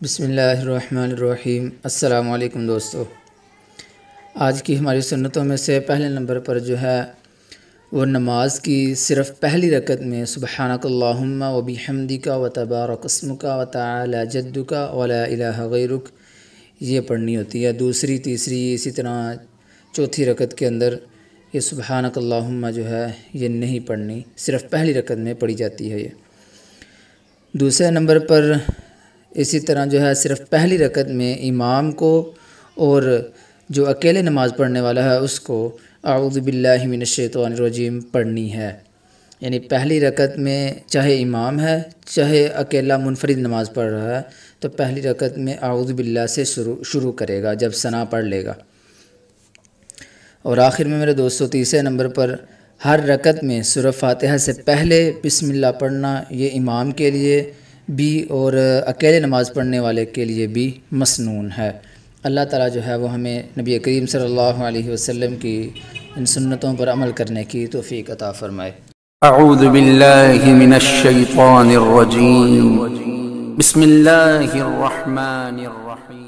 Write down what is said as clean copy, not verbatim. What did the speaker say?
بسم اللہ الرحمن الرحیم۔ السلام علیکم دوستو، آج کی ہماری سنتوں میں سے پہلے نمبر پر جو ہے وہ نماز کی صرف پہلی رکعت میں سبحانک اللہم و بحمدک و تبارک اسمک و تعالی جدک و لا الہ غیرک یہ پڑھنی ہوتی ہے۔ دوسری، تیسری، اسی طرح چوتھی رکعت کے اندر یہ سبحانک اللہم جو ہے یہ نہیں پڑھنی، صرف پہلی رکعت میں پڑھی جاتی ہے۔ یہ دوسرے نمبر پر اسی طرح جو ہے صرف پہلی رکعت میں امام کو اور جو اکیلے نماز پڑھنے والا ہے اس کو اعوذ باللہ من الشیطان الرجیم پڑھنی ہے، یعنی پہلی رکعت میں چاہے امام ہے چاہے اکیلا منفرد نماز پڑھ رہا ہے تو پہلی رکعت میں اعوذ باللہ سے شروع کرے گا جب ثنا پڑھ لے گا۔ اور آخر میں میرے دوستو تیسرے نمبر پر ہر رکعت میں سورہ فاتحہ سے پہلے بسم اللہ پڑھنا، یہ امام کے لیے بھی اور اکیلے نماز پڑھنے والے کے لیے بھی مسنون ہے۔ اللہ تعالیٰ جو ہے وہ ہمیں نبی کریم صلی اللہ علیہ وسلم کی ان سنتوں پر عمل کرنے کی توفیق عطا فرمائے۔ اعوذ باللہ من الشیطان الرجیم، بسم اللہ الرحمن الرحیم۔